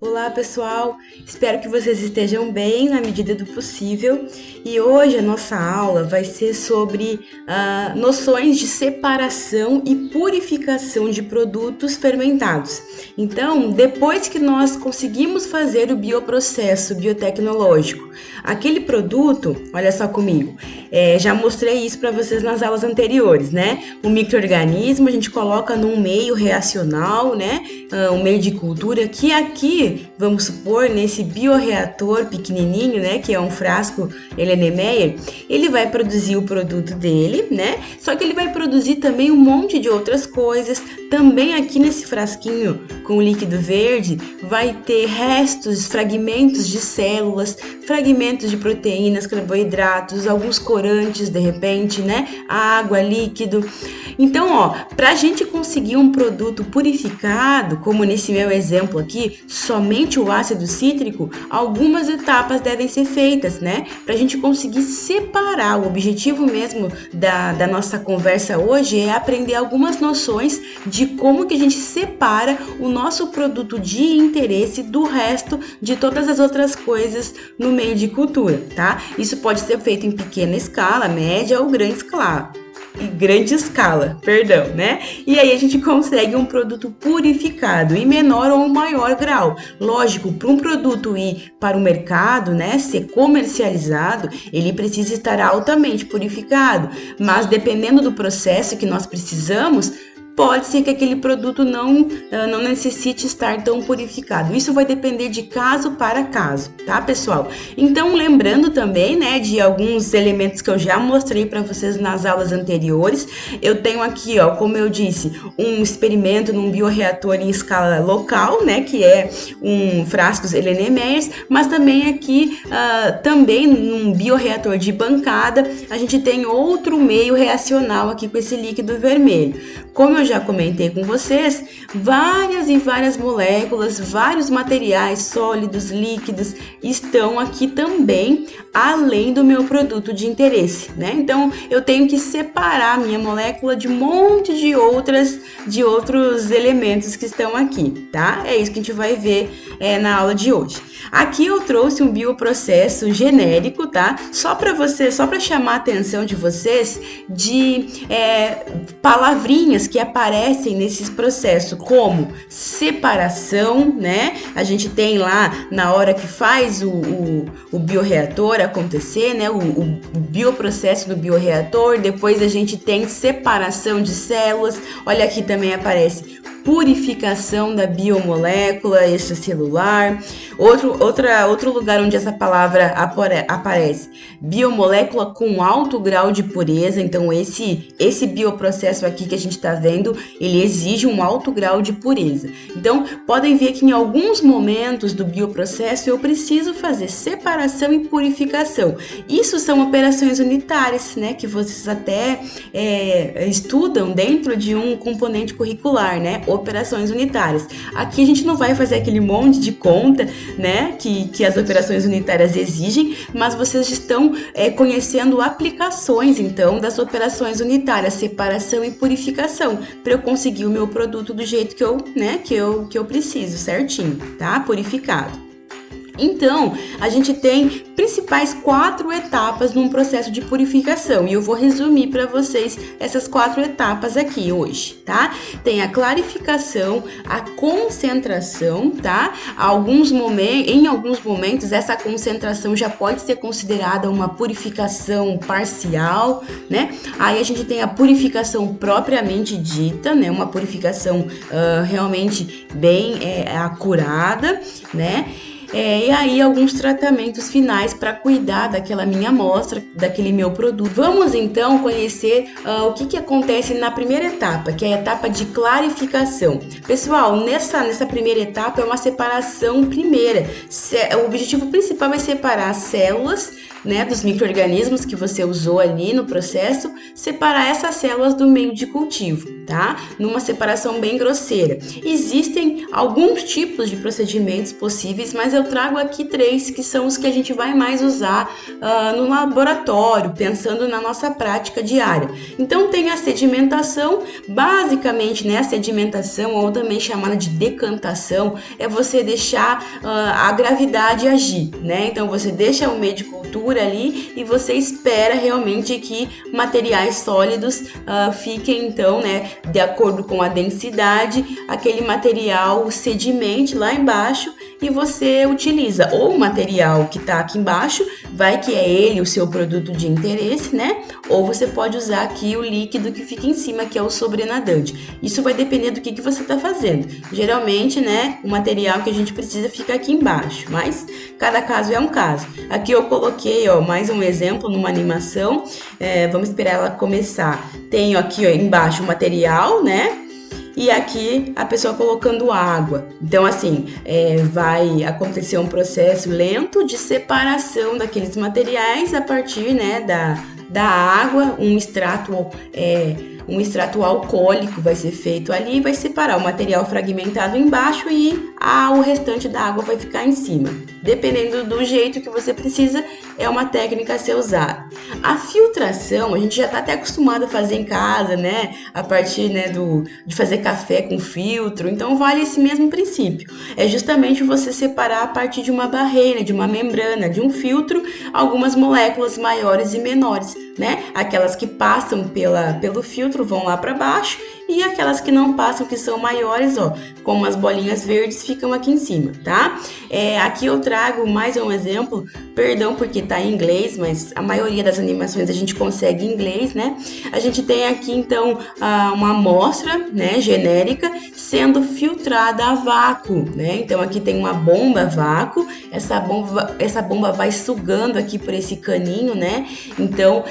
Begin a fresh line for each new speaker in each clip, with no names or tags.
Olá pessoal, espero que vocês estejam bem na medida do possível e hoje a nossa aula vai ser sobre noções de separação e purificação de produtos fermentados. Então, depois que nós conseguimos fazer o bioprocesso biotecnológico, aquele produto, olha só comigo, já mostrei isso para vocês nas aulas anteriores, né? O micro-organismo a gente coloca num meio reacional, né? Um meio de cultura que aqui, vamos supor, nesse bioreator pequenininho, né? Que é um frasco Erlenmeyer, ele vai produzir o produto dele, né? Só que ele vai produzir também um monte de outras coisas. Também aqui nesse frasquinho com líquido verde vai ter restos, fragmentos de células, fragmentos de proteínas, carboidratos, alguns corantes de repente, né? Água, líquido. Então, ó, para a gente conseguir um produto purificado, como nesse meu exemplo aqui, somente o ácido cítrico, algumas etapas devem ser feitas, né? Para a gente conseguir separar. O objetivo mesmo da nossa conversa hoje é aprender algumas noções de como que a gente separa o nosso produto de interesse do resto de todas as outras coisas no meio de cultura, tá? Isso pode ser feito em pequena escala, média ou grande escala, né? E aí a gente consegue um produto purificado em menor ou maior grau. Lógico, para um produto ir para o mercado, né, ser comercializado, ele precisa estar altamente purificado, mas dependendo do processo que nós precisamos, pode ser que aquele produto não necessite estar tão purificado. Isso vai depender de caso para caso, tá, pessoal? Então, lembrando também, né, de alguns elementos que eu já mostrei para vocês nas aulas anteriores. Eu tenho aqui, ó, como eu disse, um experimento num bioreator em escala local, né, que é um frascos Erlenmeyer, mas também aqui, também num bioreator de bancada, a gente tem outro meio reacional aqui com esse líquido vermelho. Como eu já comentei com vocês, várias moléculas, vários materiais sólidos, líquidos estão aqui também, além do meu produto de interesse, né? Então, eu tenho que separar a minha molécula de um monte de outros elementos que estão aqui, tá? É isso que a gente vai ver na aula de hoje. Aqui eu trouxe um bioprocesso genérico, tá? Só para chamar a atenção de vocês de palavrinhas que aparecem nesses processos, como separação, né? A gente tem lá na hora que faz o bioreator acontecer, né? O bioprocesso do bioreator, depois a gente tem separação de células, olha aqui também aparece purificação da biomolécula extracelular. Outro lugar onde essa palavra aparece, biomolécula com alto grau de pureza. Então esse bioprocesso aqui que a gente está vendo, ele exige um alto grau de pureza. Então podem ver que em alguns momentos do bioprocesso eu preciso fazer separação e purificação. Isso são operações unitárias, né, que vocês até estudam dentro de um componente curricular, né? Operações unitárias. Aqui a gente não vai fazer aquele monte de conta, né, que as operações unitárias exigem, mas vocês estão conhecendo aplicações, então, das operações unitárias, separação e purificação, para eu conseguir o meu produto do jeito que eu preciso, certinho, tá? Purificado. Então, a gente tem principais 4 etapas num processo de purificação e eu vou resumir para vocês essas 4 etapas aqui hoje, tá? Tem a clarificação, a concentração, tá? Em alguns momentos essa concentração já pode ser considerada uma purificação parcial, né? Aí a gente tem a purificação propriamente dita, né? Uma purificação realmente bem acurada, né? E aí alguns tratamentos finais para cuidar daquela minha amostra, daquele meu produto. Vamos então conhecer o que acontece na primeira etapa, que é a etapa de clarificação. Pessoal, nessa primeira etapa é uma separação primeira. O objetivo principal é separar as células né, dos micro-organismos que você usou ali no processo, separar essas células do meio de cultivo, tá? Numa separação bem grosseira. Existem alguns tipos de procedimentos possíveis, mas eu trago aqui 3 que são os que a gente vai mais usar no laboratório, pensando na nossa prática diária. Então tem a sedimentação, basicamente, né, a sedimentação, ou também chamada de decantação, é você deixar a gravidade agir, né? Então você deixa o meio de cultura ali e você espera realmente que materiais sólidos fiquem, então, né, de acordo com a densidade, aquele material sedimente lá embaixo e você utiliza ou o material que está aqui embaixo, vai que é ele o seu produto de interesse, né? Ou você pode usar aqui o líquido que fica em cima, que é o sobrenadante. Isso vai depender do que você está fazendo. Geralmente, né, o material que a gente precisa fica aqui embaixo, mas cada caso é um caso. Aqui eu coloquei, ó, mais um exemplo numa animação. Vamos esperar ela começar. Tenho aqui, ó, embaixo o material, né? E aqui a pessoa colocando água. Então, assim, vai acontecer um processo lento de separação daqueles materiais a partir, né, da água, um extrato alcoólico vai ser feito ali, vai separar o material fragmentado embaixo e o restante da água vai ficar em cima. Dependendo do jeito que você precisa, é uma técnica a ser usada. A filtração, a gente já está até acostumado a fazer em casa, né? A partir, né, de fazer café com filtro, então vale esse mesmo princípio. É justamente você separar a partir de uma barreira, de uma membrana, de um filtro, algumas moléculas maiores e menores, né? Aquelas que passam pelo filtro vão lá para baixo e aquelas que não passam, que são maiores, ó, como as bolinhas verdes, ficam aqui em cima, tá? Aqui eu trago mais um exemplo, perdão porque tá em inglês, mas a maioria das animações a gente consegue em inglês, né? A gente tem aqui, então, uma amostra, né, genérica, sendo filtrada a vácuo, né? Então, aqui tem uma bomba a vácuo, essa bomba vai sugando aqui por esse caninho, né? Então,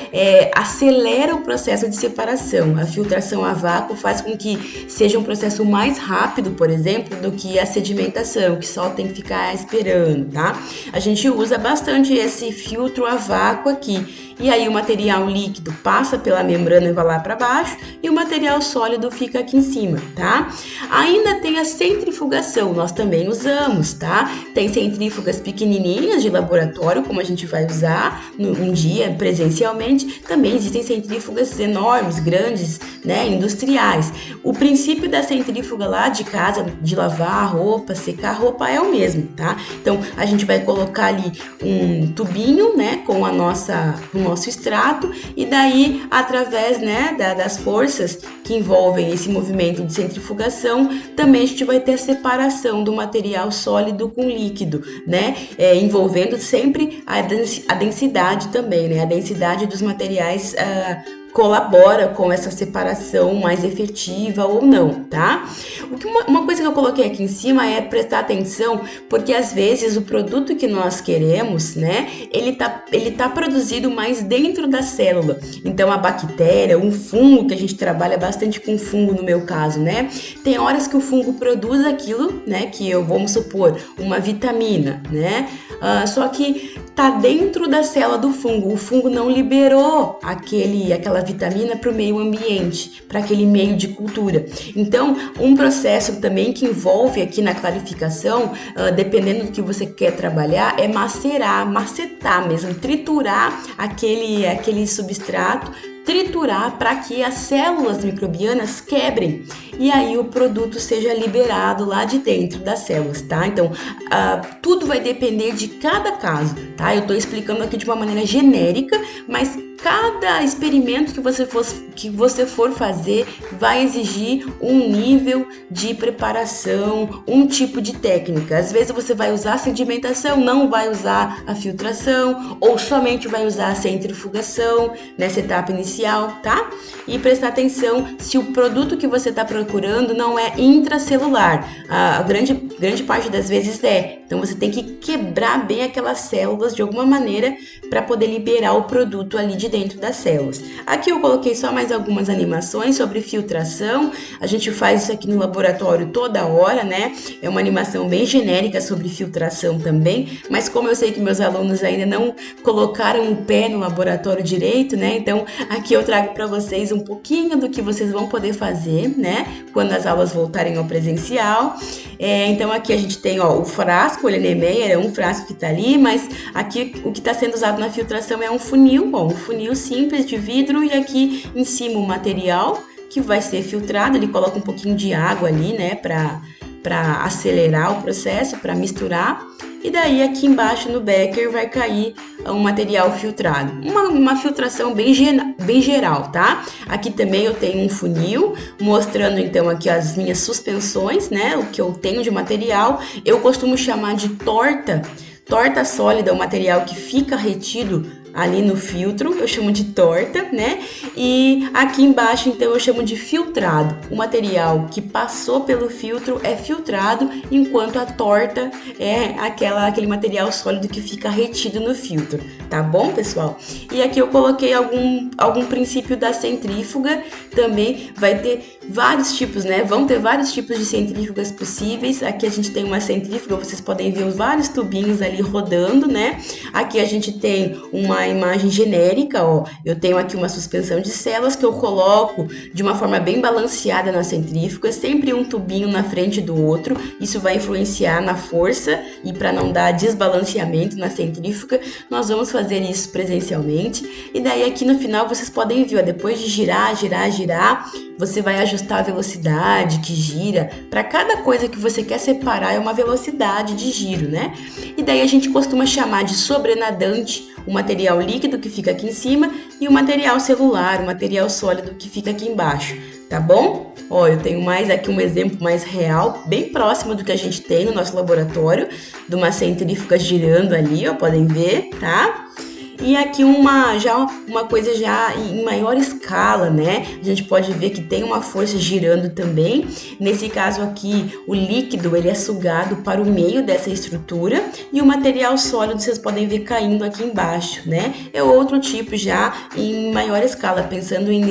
acelera o processo de separação. A filtração a vácuo faz com que seja um processo mais rápido, por exemplo, do que a sedimentação, que só tem que ficar esperando, tá? A gente usa bastante esse filtro a vácuo aqui. E aí o material líquido passa pela membrana e vai lá para baixo e o material sólido fica aqui em cima, tá? Ainda tem a centrifugação, nós também usamos, tá? Tem centrífugas pequenininhas de laboratório, como a gente vai usar um dia presencialmente. Também existem centrífugas enormes, grandes, né, industriais. O princípio da centrífuga lá de casa, de lavar a roupa, secar a roupa, é o mesmo, tá? Então a gente vai colocar ali um tubinho, né, com o nosso extrato, e daí, através, né, das forças que envolvem esse movimento de centrifugação, também a gente vai ter a separação do material sólido com líquido, né, envolvendo sempre a densidade também, né, a densidade dos materiais colabora com essa separação mais efetiva ou não, tá? Uma coisa que eu coloquei aqui em cima é prestar atenção, porque às vezes o produto que nós queremos, né, ele tá produzido mais dentro da célula. Então a bactéria, um fungo, que a gente trabalha bastante com fungo no meu caso, né? Tem horas que o fungo produz aquilo, né, que vamos supor, uma vitamina, né? Só que tá dentro da célula do fungo. O fungo não liberou aquela vitamina para o meio ambiente, para aquele meio de cultura. Então, um processo também que envolve aqui na clarificação, dependendo do que você quer trabalhar, é macetar mesmo, triturar aquele substrato, triturar para que as células microbianas quebrem e aí o produto seja liberado lá de dentro das células, tá? Então, tudo vai depender de cada caso, tá? Eu tô explicando aqui de uma maneira genérica, mas cada experimento que você for fazer vai exigir um nível de preparação, um tipo de técnica. Às vezes você vai usar a sedimentação, não vai usar a filtração, ou somente vai usar a centrifugação nessa etapa inicial, tá? E prestar atenção se o produto que você está procurando não é intracelular. A grande parte das vezes é. Então você tem que quebrar bem aquelas células de alguma maneira para poder liberar o produto ali de de dentro das células. Aqui eu coloquei só mais algumas animações sobre filtração. A gente faz isso aqui no laboratório toda hora, né? É uma animação bem genérica sobre filtração também, mas como eu sei que meus alunos ainda não colocaram o pé no laboratório direito, né? Então aqui eu trago para vocês um pouquinho do que vocês vão poder fazer, né? Quando as aulas voltarem ao presencial. Então aqui a gente tem, ó, o frasco, o Erlenmeyer, é um frasco que tá ali, mas aqui o que está sendo usado na filtração é um funil, ó, um funil simples de vidro, e aqui em cima o material que vai ser filtrado. Ele coloca um pouquinho de água ali, né, para acelerar o processo, para misturar. E daí aqui embaixo no becker vai cair um material filtrado. Uma filtração bem geral, tá? Aqui também eu tenho um funil mostrando então aqui as minhas suspensões, né? O que eu tenho de material. Eu costumo chamar de torta sólida, o material que fica retido ali no filtro, eu chamo de torta, né? E aqui embaixo, então, eu chamo de filtrado. O material que passou pelo filtro é filtrado, enquanto a torta é aquele material sólido que fica retido no filtro, tá bom, pessoal? E aqui eu coloquei algum princípio da centrífuga, também vai ter vários tipos, né? Vão ter vários tipos de centrífugas possíveis. Aqui a gente tem uma centrífuga, vocês podem ver os vários tubinhos ali rodando, né? Aqui a gente tem uma imagem genérica, ó. Eu tenho aqui uma suspensão de células que eu coloco de uma forma bem balanceada na centrífuga, sempre um tubinho na frente do outro. Isso vai influenciar na força, e para não dar desbalanceamento na centrífuga, nós vamos fazer isso presencialmente. E daí aqui no final vocês podem ver, ó, depois de girar, você vai ajustar a velocidade que gira. Para cada coisa que você quer separar é uma velocidade de giro, né? E daí a gente costuma chamar de sobrenadante o material líquido que fica aqui em cima e o material celular, o material sólido que fica aqui embaixo, tá bom? Ó, eu tenho mais aqui um exemplo mais real, bem próximo do que a gente tem no nosso laboratório, de uma centrífuga girando ali, ó, podem ver, tá? E aqui uma coisa já em maior escala, né? A gente pode ver que tem uma força girando também. Nesse caso aqui, o líquido ele é sugado para o meio dessa estrutura e o material sólido vocês podem ver caindo aqui embaixo, né? É outro tipo já em maior escala, pensando em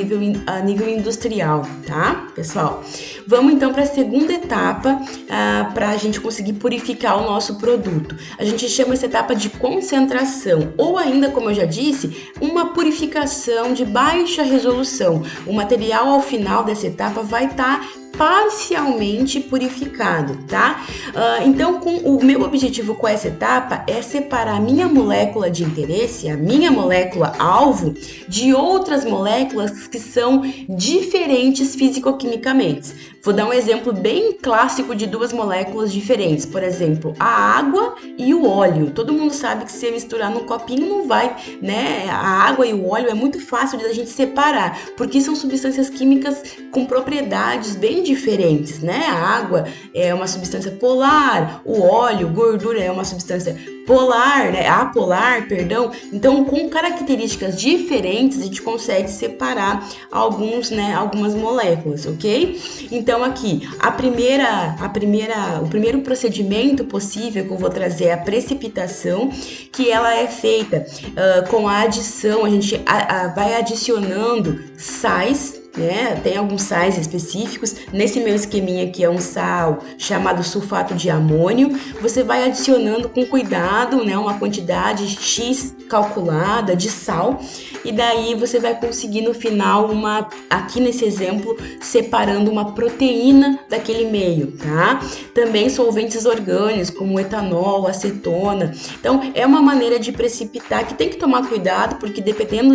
a nível industrial, tá, pessoal? Vamos então para a segunda etapa, para a gente conseguir purificar o nosso produto. A gente chama essa etapa de concentração, ou ainda, como eu já disse, uma purificação de baixa resolução. O material ao final dessa etapa vai estar parcialmente purificado, tá? Então, o meu objetivo com essa etapa é separar a minha molécula de interesse, a minha molécula alvo, de outras moléculas que são diferentes fisicoquimicamente. Vou dar um exemplo bem clássico de duas moléculas diferentes, por exemplo, a água e o óleo. Todo mundo sabe que se você misturar num copinho não vai, né? A água e o óleo é muito fácil de a gente separar, porque são substâncias químicas com propriedades bem diferentes, né? A água é uma substância polar, o óleo, gordura, é uma substância polar, né? Apolar, perdão. Então, com características diferentes, a gente consegue separar algumas moléculas, ok? Então, aqui, o primeiro procedimento possível que eu vou trazer é a precipitação, que ela é feita com a adição, a gente vai adicionando sais, né? Tem alguns sais específicos. Nesse meu esqueminha aqui é um sal chamado sulfato de amônio. Você vai adicionando com cuidado, né, uma quantidade X calculada de sal, e daí você vai conseguir no final aqui nesse exemplo, separando uma proteína daquele meio, tá? Também solventes orgânicos como etanol, acetona. Então é uma maneira de precipitar que tem que tomar cuidado, porque dependendo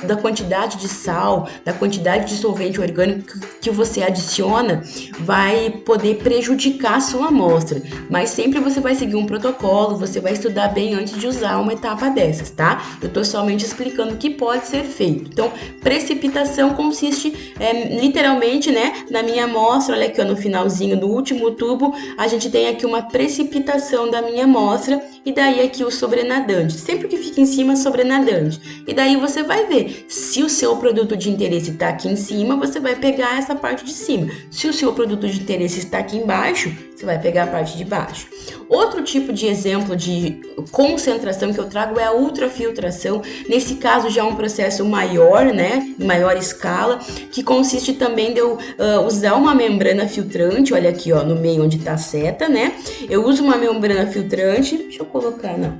da quantidade de sal, da quantidade de solvente orgânico que você adiciona, vai poder prejudicar a sua amostra. Mas sempre você vai seguir um protocolo, você vai estudar bem antes de usar uma etapa dessas, tá? Eu tô somente explicando o que pode ser feito. Então, precipitação consiste literalmente, né, na minha amostra, olha aqui, ó, no finalzinho do último tubo, a gente tem aqui uma precipitação da minha amostra, e daí aqui o sobrenadante, sempre que fica em cima, sobrenadante. E daí você vai ver, se o seu produto de interesse está aqui em cima, você vai pegar essa parte de cima. Se o seu produto de interesse está aqui embaixo, você vai pegar a parte de baixo. Outro tipo de exemplo de concentração que eu trago é a ultrafiltração. Nesse caso já é um processo maior, né, em maior escala, que consiste também de eu usar uma membrana filtrante, olha aqui, ó, no meio onde tá a seta, né? Eu uso uma membrana filtrante, deixa eu colocar, não.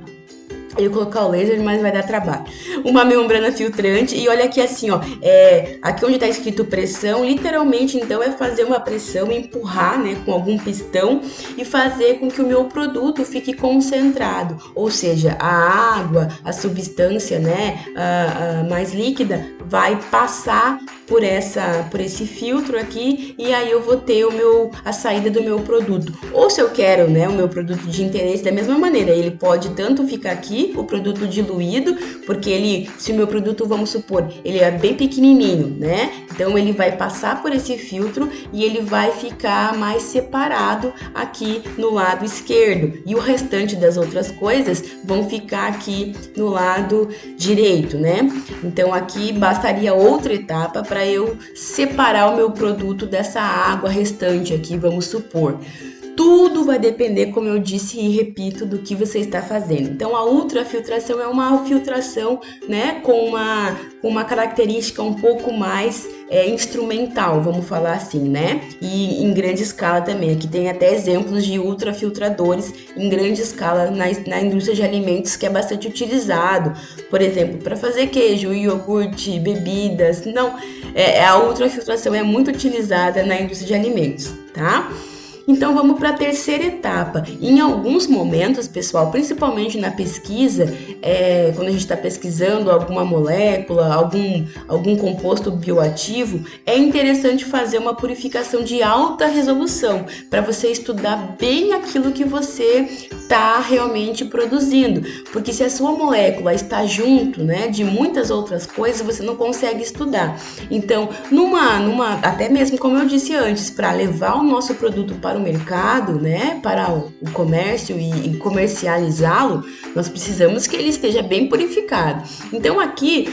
Eu ia colocar o laser, mas vai dar trabalho. Uma membrana filtrante e olha aqui assim, ó, aqui onde tá escrito pressão, literalmente então é fazer uma pressão, empurrar, né, com algum pistão e fazer com que o meu produto fique concentrado, ou seja, a água, a substância, né, a mais líquida vai passar por esse filtro aqui e aí eu vou ter a saída do meu produto. Ou se eu quero, né, o meu produto de interesse da mesma maneira, ele pode tanto ficar aqui, o produto diluído, porque se o meu produto, vamos supor, ele é bem pequenininho, né? Então ele vai passar por esse filtro e ele vai ficar mais separado aqui no lado esquerdo e o restante das outras coisas vão ficar aqui no lado direito, né? Então aqui bastaria outra etapa para eu separar o meu produto dessa água restante aqui, vamos supor. Tudo vai depender, como eu disse e repito, do que você está fazendo. Então, a ultrafiltração é uma filtração, né, com uma característica um pouco mais instrumental, vamos falar assim, né? E em grande escala também. Aqui tem até exemplos de ultrafiltradores em grande escala na indústria de alimentos, que é bastante utilizado. Por exemplo, para fazer queijo, iogurte, bebidas. Não, a ultrafiltração é muito utilizada na indústria de alimentos, tá? Então vamos para a terceira etapa. Em alguns momentos, pessoal, principalmente na pesquisa, quando a gente está pesquisando alguma molécula, algum composto bioativo, é interessante fazer uma purificação de alta resolução para você estudar bem aquilo que você está realmente produzindo. Porque se a sua molécula está junto, né, de muitas outras coisas, você não consegue estudar. Então, até mesmo como eu disse antes, para levar o nosso produto para o mercado, né, para o comércio e comercializá-lo, nós precisamos que ele esteja bem purificado. Então aqui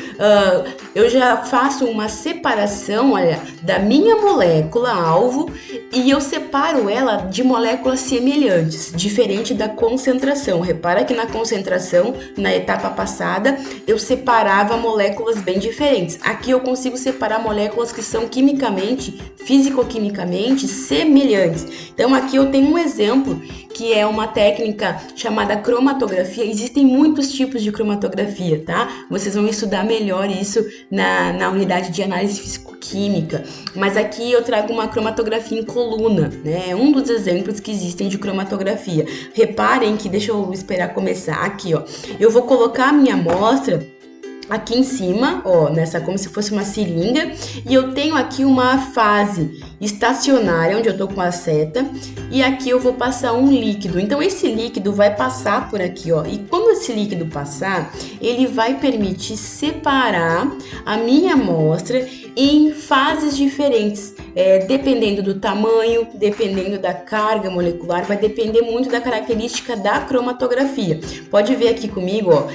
eu já faço uma separação, olha, da minha molécula alvo e eu separo ela de moléculas semelhantes, diferente da concentração. Repara que na concentração, na etapa passada, eu separava moléculas bem diferentes. Aqui eu consigo separar moléculas que são quimicamente, fisicoquimicamente semelhantes. Então aqui eu tenho um exemplo que é uma técnica chamada cromatografia. Existem muitos tipos de cromatografia, tá? Vocês vão estudar melhor isso na unidade de análise físico-química. Mas aqui eu trago uma cromatografia em coluna, né? É um dos exemplos que existem de cromatografia. Reparem que, deixa eu esperar começar aqui, ó. Eu vou colocar a minha amostra aqui em cima, ó, como se fosse uma seringa, e eu tenho aqui uma fase estacionária, onde eu tô com a seta, e aqui eu vou passar um líquido. Então esse líquido vai passar por aqui, ó, e quando esse líquido passar, ele vai permitir separar a minha amostra em fases diferentes, dependendo do tamanho, dependendo da carga molecular, vai depender muito da característica da cromatografia. Pode ver aqui comigo, ó,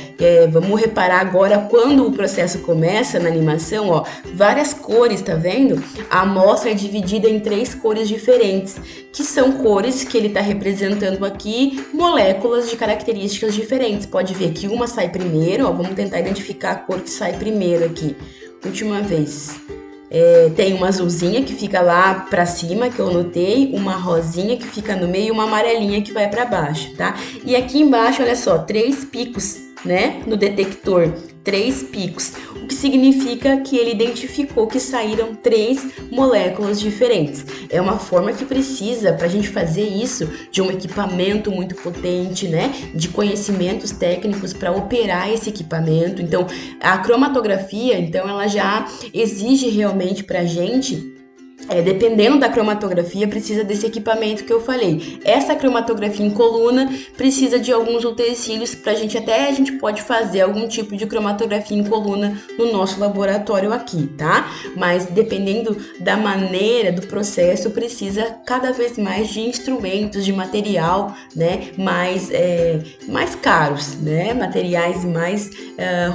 vamos reparar agora quando o processo começa na animação, ó, várias cores, tá vendo? A amostra é dividida em 3 cores diferentes, que são cores que ele está representando aqui, moléculas de características diferentes. Pode ver que uma sai primeiro, ó, vamos tentar identificar a cor que sai primeiro aqui. Última vez. Tem uma azulzinha que fica lá pra cima, que eu anotei, uma rosinha que fica no meio e uma amarelinha que vai pra baixo, tá? E aqui embaixo, olha só, 3 picos, né, no detector, 3 picos, o que significa que ele identificou que saíram 3 moléculas diferentes. É uma forma que precisa, para a gente fazer isso, de um equipamento muito potente, né, de conhecimentos técnicos para operar esse equipamento. Então, a cromatografia, então, ela já exige realmente para a gente, dependendo da cromatografia, precisa desse equipamento que eu falei. Essa cromatografia em coluna precisa de alguns utensílios para a gente pode fazer algum tipo de cromatografia em coluna no nosso laboratório aqui, tá? Mas dependendo da maneira, do processo, precisa cada vez mais de instrumentos, de material, né? Mais caros, né? Materiais mais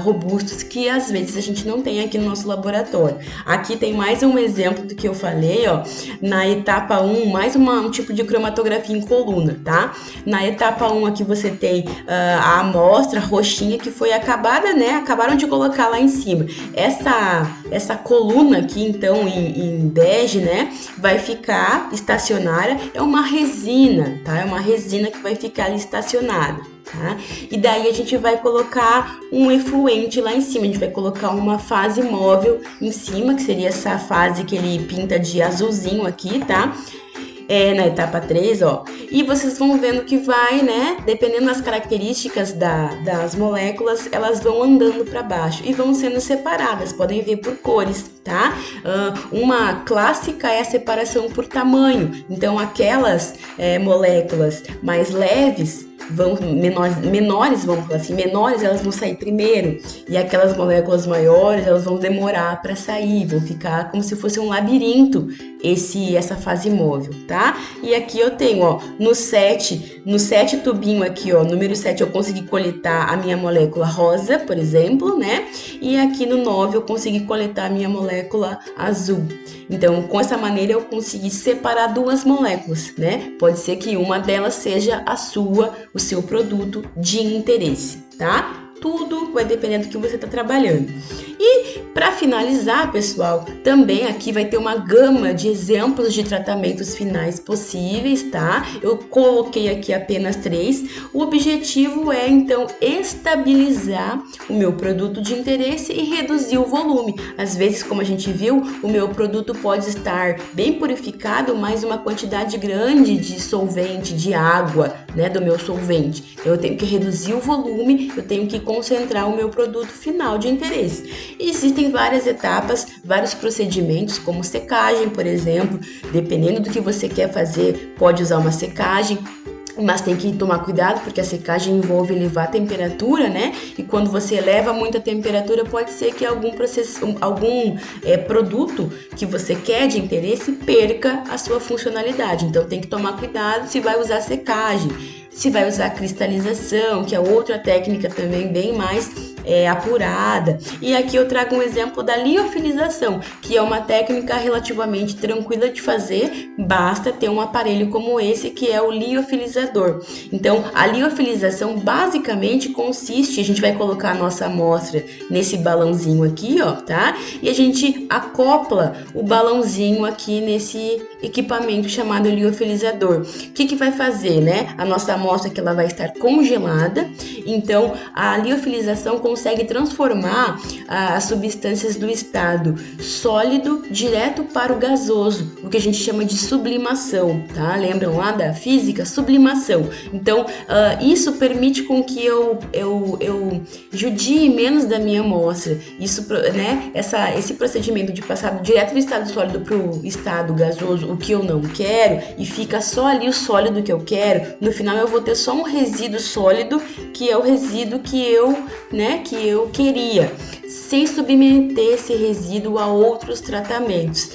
robustos que às vezes a gente não tem aqui no nosso laboratório. Aqui tem mais um exemplo do que eu falei, falei, ó, na etapa 1, mais um tipo de cromatografia em coluna, tá? Na etapa 1 aqui você tem a amostra roxinha que foi acabada, né? Acabaram de colocar lá em cima. Essa coluna aqui, então, em bege, né? Vai ficar estacionária. É uma resina, tá? É uma resina que vai ficar ali estacionada. Tá? E daí a gente vai colocar um efluente lá em cima, a gente vai colocar uma fase móvel em cima, que seria essa fase que ele pinta de azulzinho aqui, tá? Na etapa 3, ó. E vocês vão vendo que vai, né? Dependendo das características das moléculas, elas vão andando para baixo e vão sendo separadas, podem ver por cores, tá? Uma clássica é a separação por tamanho. Então, aquelas moléculas mais leves menores, vamos falar assim, menores elas vão sair primeiro, e aquelas moléculas maiores elas vão demorar para sair, vão ficar como se fosse um labirinto essa fase móvel, tá? E aqui eu tenho, ó, no 7 tubinho aqui, ó, número 7 eu consegui coletar a minha molécula rosa, por exemplo, né? E aqui no 9 eu consegui coletar a minha molécula azul. Então, com essa maneira eu consegui separar duas moléculas, né? Pode ser que uma delas seja o seu produto de interesse, tá? Tudo vai depender do que você está trabalhando. E para finalizar, pessoal, também aqui vai ter uma gama de exemplos de tratamentos finais possíveis, tá? Eu coloquei aqui apenas 3. O objetivo é, então, estabilizar o meu produto de interesse e reduzir o volume. Às vezes, como a gente viu, o meu produto pode estar bem purificado, mas uma quantidade grande de solvente, de água, né, do meu solvente. Então, eu tenho que reduzir o volume, eu tenho que concentrar o meu produto final de interesse. E existem várias etapas, vários procedimentos, como secagem, por exemplo. Dependendo do que você quer fazer, pode usar uma secagem, mas tem que tomar cuidado porque a secagem envolve elevar a temperatura, né? E quando você eleva muito a temperatura, pode ser que algum produto que você quer de interesse perca a sua funcionalidade. Então tem que tomar cuidado se vai usar secagem, se vai usar cristalização, que é outra técnica também bem mais apurada. E aqui eu trago um exemplo da liofilização, que é uma técnica relativamente tranquila de fazer, basta ter um aparelho como esse, que é o liofilizador. Então, a liofilização basicamente consiste, a gente vai colocar a nossa amostra nesse balãozinho aqui, ó, tá? E a gente acopla o balãozinho aqui nesse equipamento chamado liofilizador. O que vai fazer, né? A nossa amostra que ela vai estar congelada, então a liofilização consegue transformar as substâncias do estado sólido direto para o gasoso, o que a gente chama de sublimação, tá? Lembram lá da física? Sublimação. Então, isso permite com que eu judie menos da minha amostra. Isso, né? Esse procedimento de passar direto do estado sólido para o estado gasoso, o que eu não quero, e fica só ali o sólido que eu quero, no final eu vou ter só um resíduo sólido, que é o resíduo que eu queria, sem submeter esse resíduo a outros tratamentos.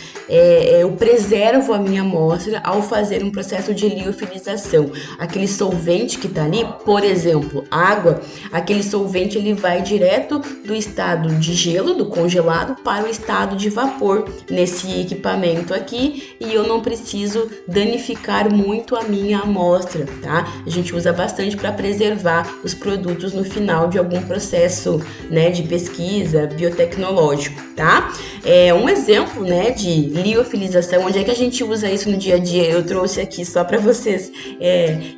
Eu preservo a minha amostra ao fazer um processo de liofilização. Aquele solvente que está ali, por exemplo, água, aquele solvente ele vai direto do estado de gelo, do congelado, para o estado de vapor nesse equipamento aqui, e eu não preciso danificar muito a minha amostra, tá? A gente usa bastante para preservar os produtos no final de algum processo, né, de pesquisa biotecnológico, tá? Um exemplo, né, de liofilização, onde é que a gente usa isso no dia a dia? Eu trouxe aqui só para vocês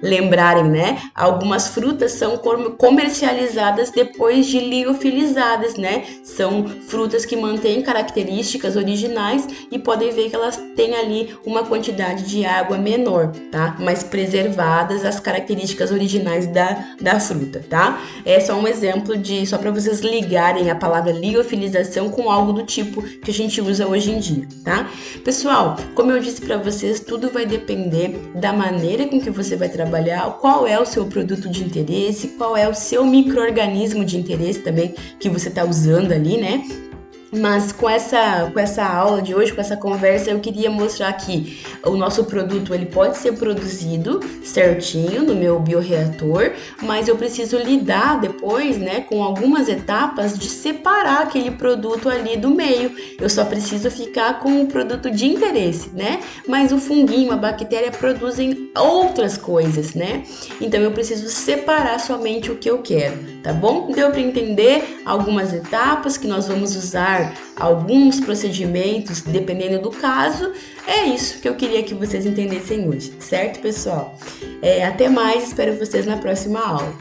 lembrarem, né? Algumas frutas são comercializadas depois de liofilizadas, né? São frutas que mantêm características originais e podem ver que elas têm ali uma quantidade de água menor, tá? Mas preservadas as características originais da fruta, tá? É só um exemplo só para vocês ligarem a palavra liofilização com algo do tipo que a gente usa hoje em dia, tá? Pessoal, como eu disse para vocês, tudo vai depender da maneira com que você vai trabalhar, qual é o seu produto de interesse, qual é o seu micro-organismo de interesse também que você está usando ali, né? Mas com essa aula de hoje, com essa conversa, eu queria mostrar que o nosso produto ele pode ser produzido certinho no meu bioreator, mas eu preciso lidar depois, né, com algumas etapas de separar aquele produto ali do meio. Eu só preciso ficar com o produto de interesse, né? Mas o funguinho, a bactéria produzem outras coisas, né? Então eu preciso separar somente o que eu quero, tá bom? Deu para entender algumas etapas que nós vamos usar alguns procedimentos, dependendo do caso. É isso que eu queria que vocês entendessem hoje, certo, pessoal? Até mais, espero vocês na próxima aula.